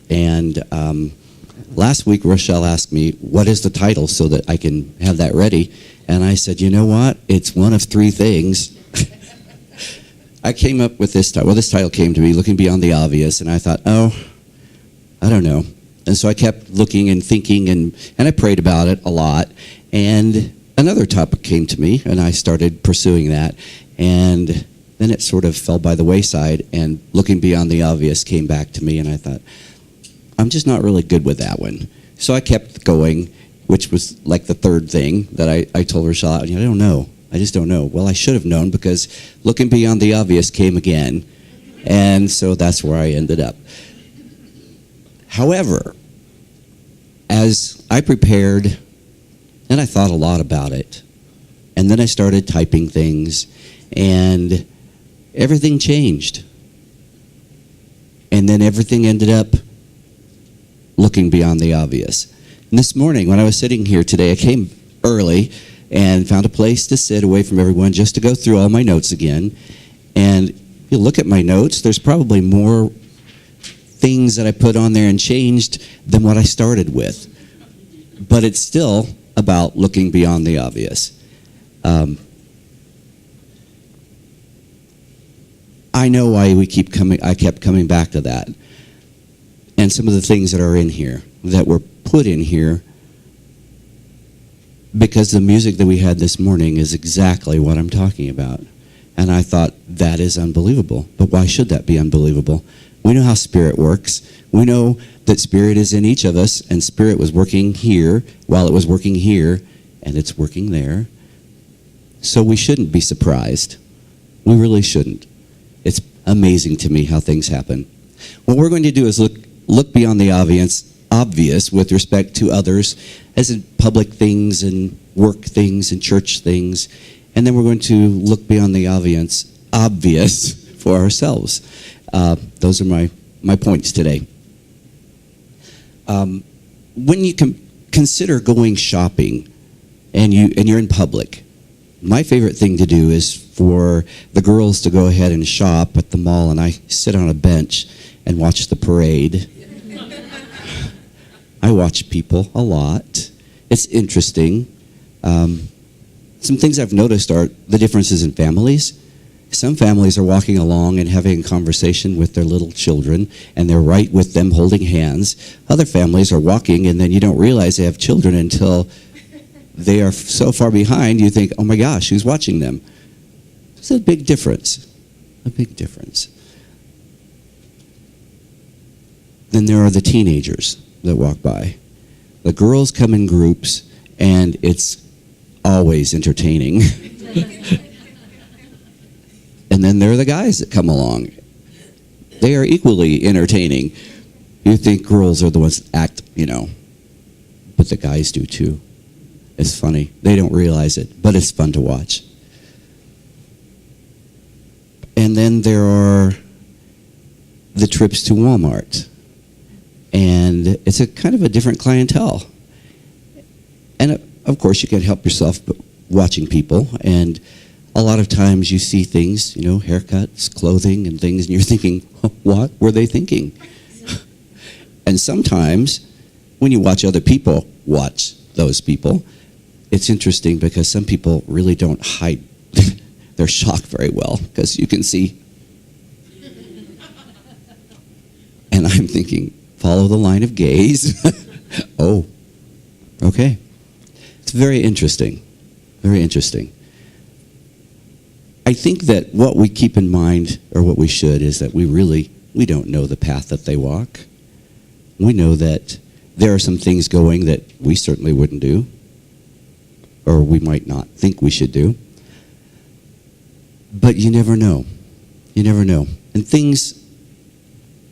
And last week, Rochelle asked me, what is the title so that I can have that ready? And I said, you know what? It's one of three things. I came up with this title. Well, this title came to me, Looking Beyond the Obvious. And I thought, oh, I don't know. And so I kept looking and thinking, and I prayed about it a lot. And another topic came to me, and I started pursuing that. And then it sort of fell by the wayside, and Looking Beyond the Obvious came back to me, and I thought, I'm just not really good with that one. So I kept going, which was like the third thing that I told Rochelle, I don't know. I just don't know. Well, I should have known, because Looking Beyond the Obvious came again. And so that's where I ended up. However, as I prepared, and I thought a lot about it, and then I started typing things, and everything changed. And then everything ended up looking beyond the obvious. And this morning, when I was sitting here today, I came early and found a place to sit away from everyone just to go through all my notes again. And if you look at my notes, there's probably more things that I put on there and changed than what I started with. But it's still about looking beyond the obvious. I know why I kept coming back to that. And some of the things that are in here, that were put in here, because the music that we had this morning is exactly what I'm talking about. And I thought, that is unbelievable. But why should that be unbelievable? We know how Spirit works. We know that Spirit is in each of us, and Spirit was working here while it was working here, and it's working there. So we shouldn't be surprised. We really shouldn't. It's amazing to me how things happen. What we're going to do is look beyond the obvious with respect to others, as in public things and work things and church things. And then we're going to look beyond the obvious for ourselves. Those are my points today. When you consider going shopping and you're in public, my favorite thing to do is for the girls to go ahead and shop at the mall, and I sit on a bench and watch the parade. I watch people a lot. It's interesting. Some things I've noticed are the differences in families. Some families are walking along and having a conversation with their little children, and they're right with them holding hands. Other families are walking, and then you don't realize they have children until they are so far behind, you think, oh my gosh, who's watching them? It's a big difference. A big difference. Then there are the teenagers that walk by. The girls come in groups, and it's always entertaining. And then there are the guys that come along. They are equally entertaining. You think girls are the ones that act, but the guys do too. It's funny. They don't realize it, but it's fun to watch. And then there are the trips to Walmart. And it's a kind of a different clientele. And of course, you can't help yourself but watching people. And a lot of times you see things, haircuts, clothing, and things, and you're thinking, what were they thinking? And sometimes when you watch other people watch those people, it's interesting because some people really don't hide their shock very well, because you can see. And I'm thinking, follow the line of gaze. Oh, okay. It's very interesting. Very interesting. I think that what we keep in mind, or what we should, is that we don't know the path that they walk. We know that there are some things going that we certainly wouldn't do, or we might not think we should do. But you never know. You never know. And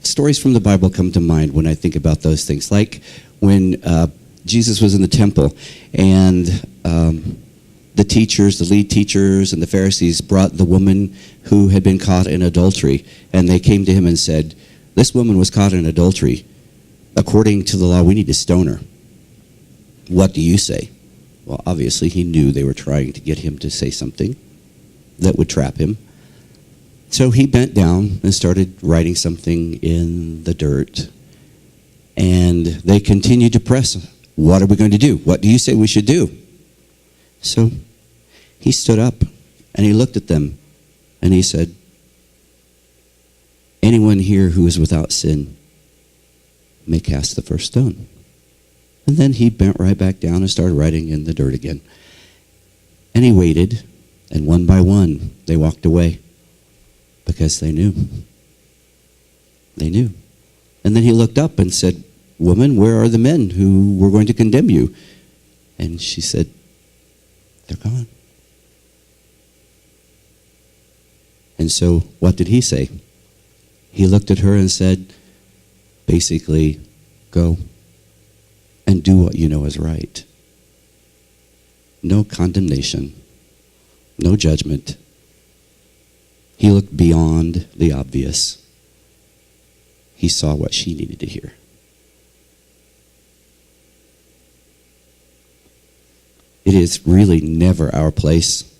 stories from the Bible come to mind when I think about those things. Like when Jesus was in the temple, and the lead teachers, and the Pharisees brought the woman who had been caught in adultery, and they came to him and said, this woman was caught in adultery. According to the law, we need to stone her. What do you say? Well, obviously, he knew they were trying to get him to say something that would trap him. So he bent down and started writing something in the dirt. And they continued to press, what are we going to do? What do you say we should do? So he stood up and he looked at them and he said, anyone here who is without sin may cast the first stone. And then he bent right back down and started writing in the dirt again. And he waited, and one by one, they walked away because they knew. They knew. And then he looked up and said, woman, where are the men who were going to condemn you? And she said, they're gone. And so what did he say? He looked at her and said, basically, go and do what you know is right. No condemnation, no judgment. He looked beyond the obvious. He saw what she needed to hear. It is really never our place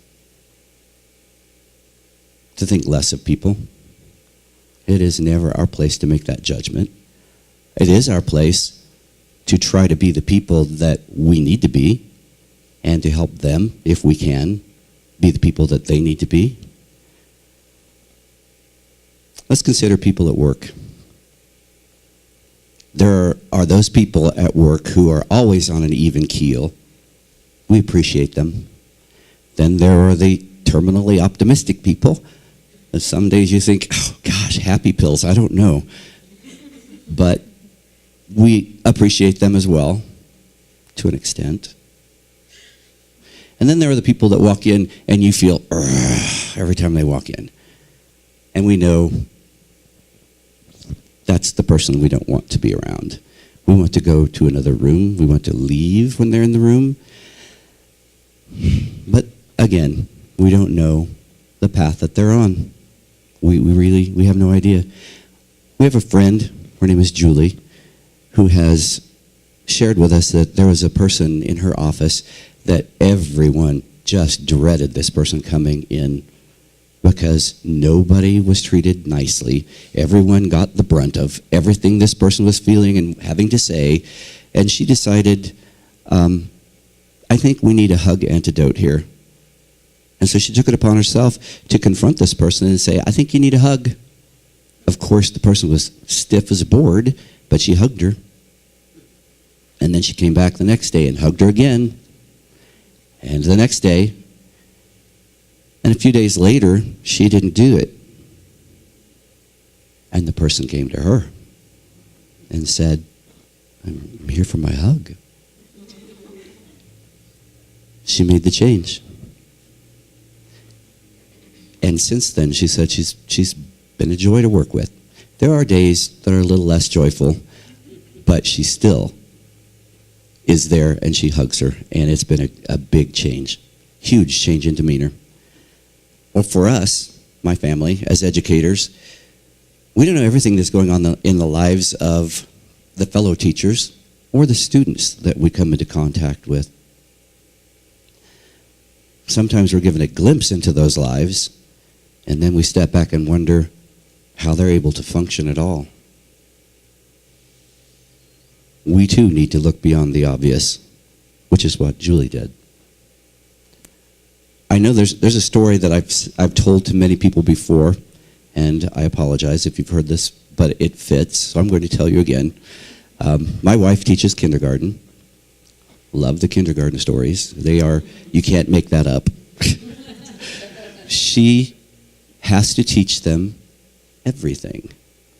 to think less of people. It is never our place to make that judgment. It is our place to try to be the people that we need to be and to help them, if we can, be the people that they need to be. Let's consider people at work. There are those people at work who are always on an even keel. We appreciate them. Then there are the terminally optimistic people. Some days you think, oh gosh, happy pills, I don't know. But we appreciate them as well, to an extent. And then there are the people that walk in and you feel every time they walk in. And we know that's the person we don't want to be around. We want to go to another room. We want to leave when they're in the room. But again, we don't know the path that they're on. We have no idea. We have a friend, her name is Julie, who has shared with us that there was a person in her office that everyone just dreaded this person coming in because nobody was treated nicely. Everyone got the brunt of everything this person was feeling and having to say. And she decided, I think we need a hug antidote here. And so she took it upon herself to confront this person and say, I think you need a hug. Of course, the person was stiff as a board, but she hugged her. And then she came back the next day and hugged her again. And the next day. And a few days later, she didn't do it. And the person came to her and said, I'm here for my hug. She made the change. And since then, she said she's been a joy to work with. There are days that are a little less joyful, but she still is there and she hugs her. And it's been a big change, huge change in demeanor. Well, for us, my family, as educators, we don't know everything that's going on in the lives of the fellow teachers or the students that we come into contact with. Sometimes we're given a glimpse into those lives, and then we step back and wonder how they're able to function at all. We too need to look beyond the obvious, which is what Julie did. I know there's a story that I've told to many people before, and I apologize if you've heard this, but it fits, so I'm going to tell you again. My wife teaches kindergarten. Love the kindergarten stories. You can't make that up. She has to teach them everything.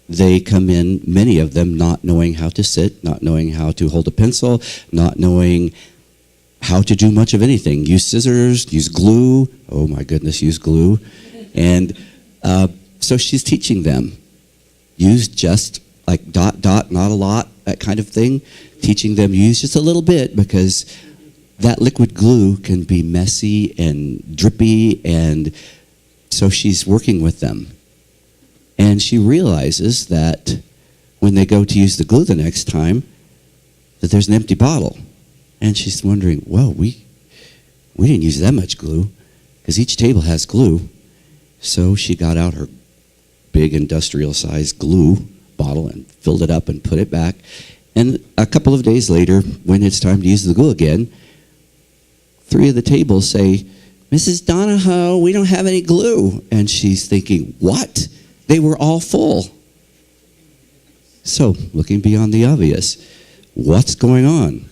They come in, many of them, not knowing how to sit, not knowing how to hold a pencil, not knowing how to do much of anything. Use scissors, use glue. Oh my goodness, use glue. And so she's teaching them. Use just like dot, dot, not a lot, that kind of thing. Teaching them use just a little bit because that liquid glue can be messy and drippy, and so she's working with them. And she realizes that when they go to use the glue the next time, that there's an empty bottle. And she's wondering, whoa, we didn't use that much glue, because each table has glue. So she got out her big industrial-sized glue bottle and filled it up and put it back. And a couple of days later, when it's time to use the glue again, 3 of the tables say, "Mrs. Donoho, we don't have any glue." And she's thinking, what? They were all full. So, looking beyond the obvious, what's going on?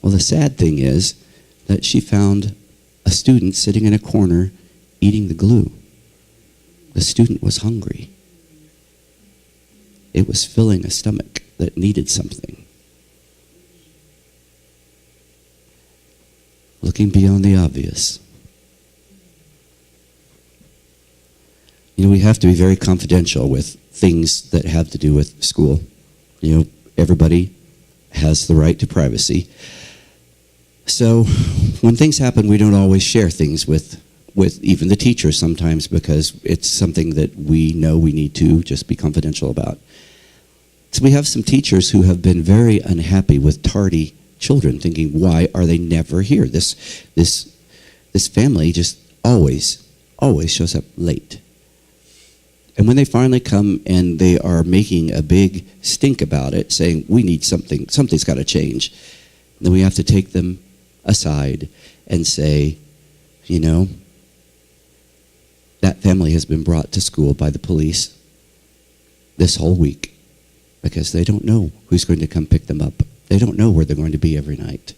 Well, the sad thing is that she found a student sitting in a corner eating the glue. The student was hungry. It was filling a stomach that needed something. Looking beyond the obvious. You know, we have to be very confidential with things that have to do with school. You know, everybody has the right to privacy. So when things happen, we don't always share things with even the teachers sometimes, because it's something that we know we need to just be confidential about. So we have some teachers who have been very unhappy with tardy children, thinking, why are they never here? This family just always shows up late. And when they finally come and they are making a big stink about it, saying, we need something's got to change, then we have to take them aside and say, you know, that family has been brought to school by the police this whole week because they don't know who's going to come pick them up. They don't know where they're going to be every night.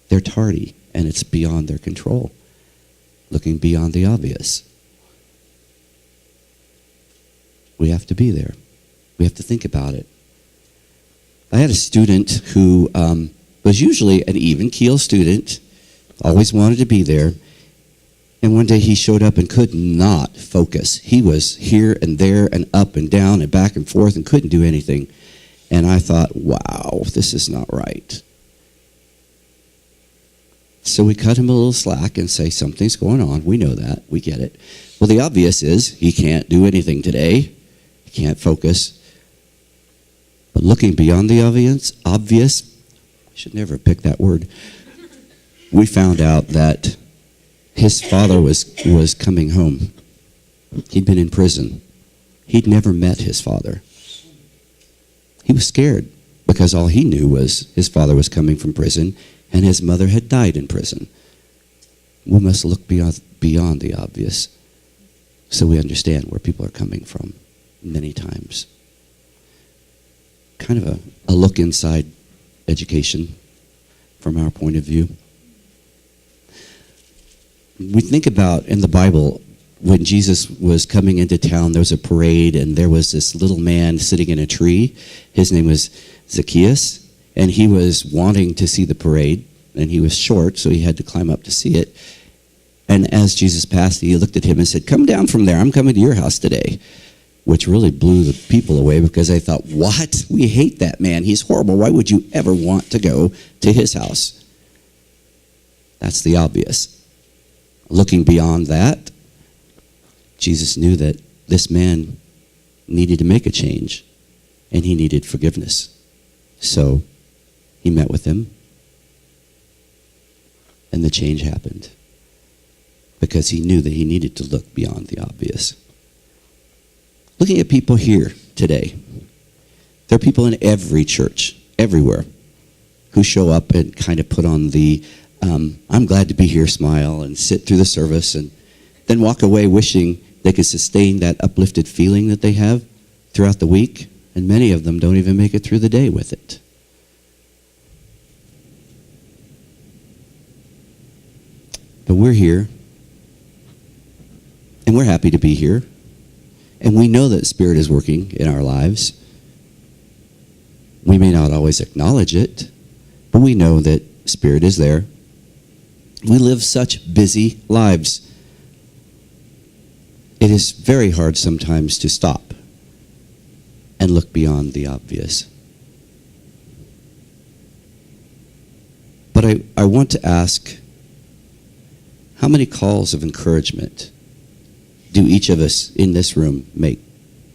They're tardy, and it's beyond their control. Looking beyond the obvious. We have to be there. We have to think about it. I had a student who was usually an even-keel student, always wanted to be there, and one day he showed up and could not focus. He was here and there and up and down and back and forth and couldn't do anything. And I thought, wow, this is not right. So we cut him a little slack and say, something's going on. We know that. We get it. Well, the obvious is he can't do anything today. He can't focus. But looking beyond the obvious, I should never have picked that word. We found out that his father was coming home. He'd been in prison. He'd never met his father. He was scared because all he knew was his father was coming from prison and his mother had died in prison. We must look beyond the obvious so we understand where people are coming from many times. Kind of a look inside education from our point of view. We think about in the Bible, when Jesus was coming into town, there was a parade, and there was this little man sitting in a tree. His name was Zacchaeus, and he was wanting to see the parade, and he was short, so he had to climb up to see it. And as Jesus passed, he looked at him and said, "Come down from there. I'm coming to your house today," which really blew the people away because they thought, what? We hate that man. He's horrible. Why would you ever want to go to his house? That's the obvious. Looking beyond that, Jesus knew that this man needed to make a change, and he needed forgiveness. So he met with him, and the change happened because he knew that he needed to look beyond the obvious. Looking at people here today, there are people in every church, everywhere, who show up and kind of put on the I'm glad to be here smile and sit through the service and then walk away wishing they could sustain that uplifted feeling that they have throughout the week, and many of them don't even make it through the day with it. But we're here, and we're happy to be here, and we know that Spirit is working in our lives. We may not always acknowledge it, but we know that Spirit is there. We live such busy lives. It is very hard sometimes to stop and look beyond the obvious. But I want to ask, how many calls of encouragement do each of us in this room make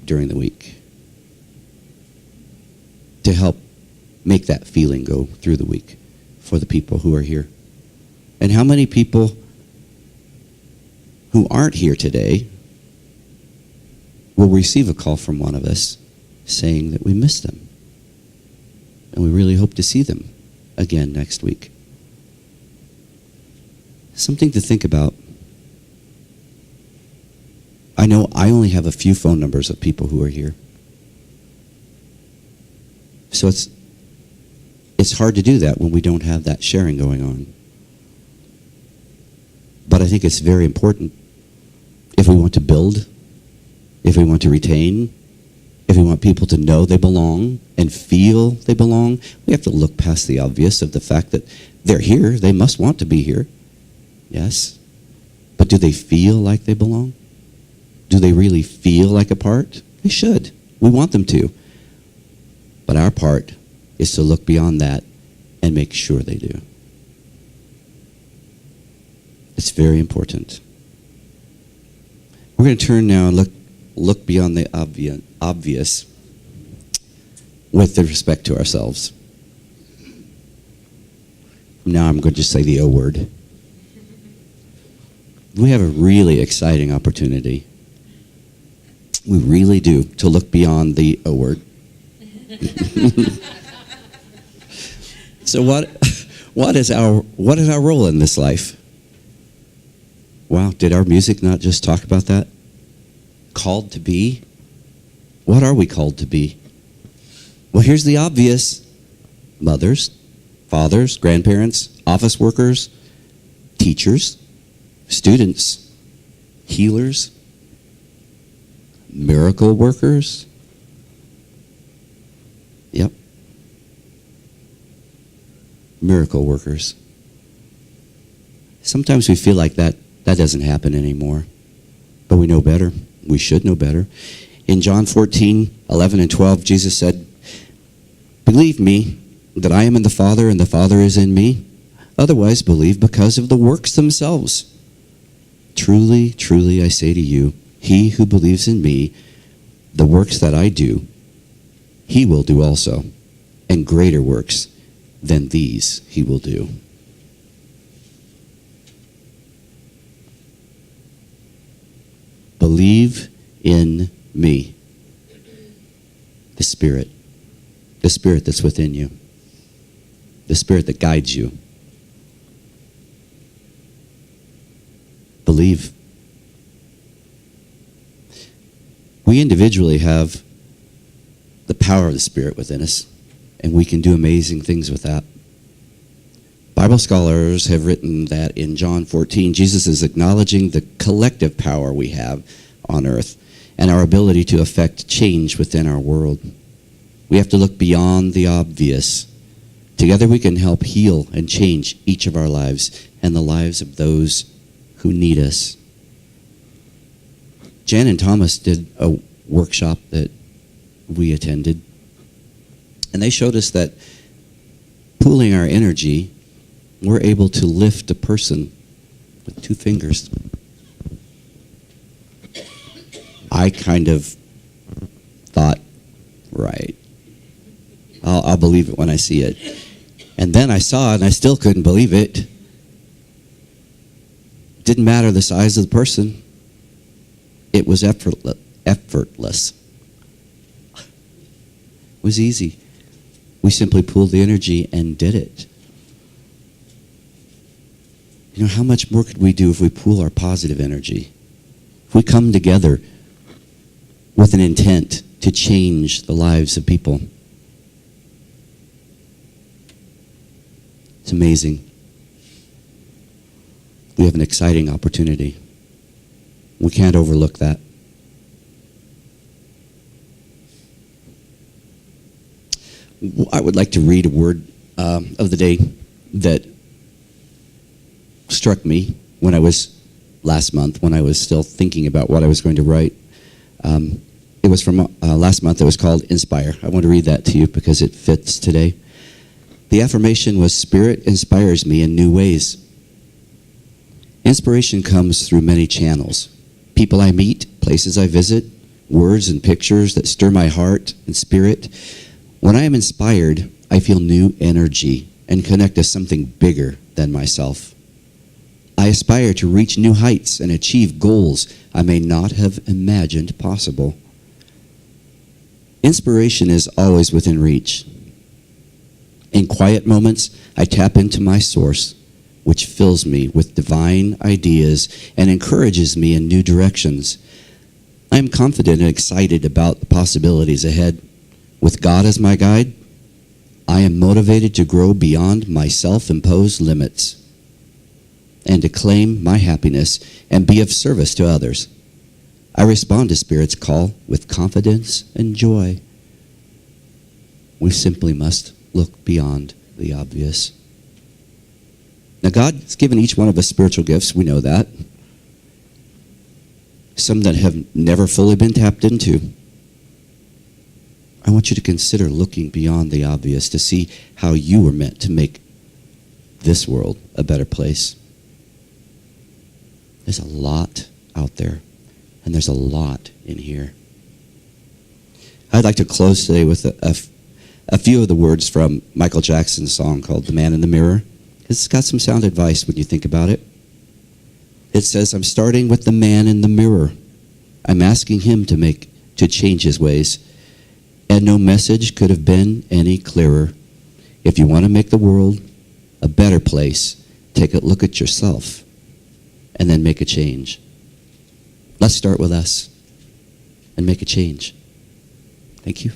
during the week to help make that feeling go through the week for the people who are here? And how many people who aren't here today will receive a call from one of us saying that we miss them, And we really hope to see them again next week. Something to think about. I know I only have a few phone numbers of people who are here. So it's hard to do that when we don't have that sharing going on. But I think it's very important if we want to build, if we want to retain, if we want people to know they belong and feel they belong. We have to look past the obvious of the fact that they're here, they must want to be here. Yes. But do they feel like they belong? Do they really feel like a part? They should. We want them to. But our part is to look beyond that and make sure they do. It's very important. We're going to turn now and look beyond the obvious with respect to ourselves. Now I'm going to just say the O word. We have a really exciting opportunity. We really do, to look beyond the O word. So what is our role in this life? Wow, did our music not just talk about that? Called to be? What are we called to be? Well, here's the obvious. Mothers, fathers, grandparents, office workers, teachers, students, healers, miracle workers. Yep. Miracle workers. Sometimes we feel like that doesn't happen anymore. But we know better. We should know better. In John 14:11 and 12, Jesus said, "Believe me that I am in the Father and the Father is in me. Otherwise believe because of the works themselves. Truly, truly, I say to you, he who believes in me, the works that I do, he will do also, and greater works than these he will do." Believe in me. The Spirit that's within you. The Spirit that guides you. Believe. We individually have the power of the Spirit within us, and we can do amazing things with that. Bible scholars have written that in John 14, Jesus is acknowledging the collective power we have on earth and our ability to affect change within our world. We have to look beyond the obvious. Together we can help heal and change each of our lives and the lives of those who need us. Jan and Thomas did a workshop that we attended, and they showed us that pooling our energy, we're able to lift a person with 2 fingers. I kind of thought, right, I'll believe it when I see it. And then I saw it, and I still couldn't believe it. Didn't matter the size of the person. It was effortless. It was easy. We simply pooled the energy and did it. You know, how much more could we do if we pool our positive energy? If we come together with an intent to change the lives of people. It's amazing. We have an exciting opportunity. We can't overlook that. I would like to read a word of the day that struck me when I was last month, when I was still thinking about what I was going to write. It was from last month. It was called Inspire. I want to read that to you because it fits today. The affirmation was, "Spirit inspires me in new ways." Inspiration comes through many channels. People I meet, places I visit, words and pictures that stir my heart and spirit. When I am inspired, I feel new energy and connect to something bigger than myself. I aspire to reach new heights and achieve goals I may not have imagined possible. Inspiration is always within reach. In quiet moments, I tap into my source, which fills me with divine ideas and encourages me in new directions. I am confident and excited about the possibilities ahead. With God as my guide, I am motivated to grow beyond my self-imposed limits and to claim my happiness and be of service to others. I respond to Spirit's call with confidence and joy. We simply must look beyond the obvious. Now, God's given each one of us spiritual gifts. We know that. Some that have never fully been tapped into. I want you to consider looking beyond the obvious to see how you were meant to make this world a better place. There's a lot out there, and there's a lot in here. I'd like to close today with a few of the words from Michael Jackson's song called "The Man in the Mirror." It's got some sound advice when you think about it. It says, I'm starting with the man in the mirror. I'm asking him to change his ways. And no message could have been any clearer. If you want to make the world a better place, take a look at yourself and then make a change. Let's start with us and make a change. Thank you.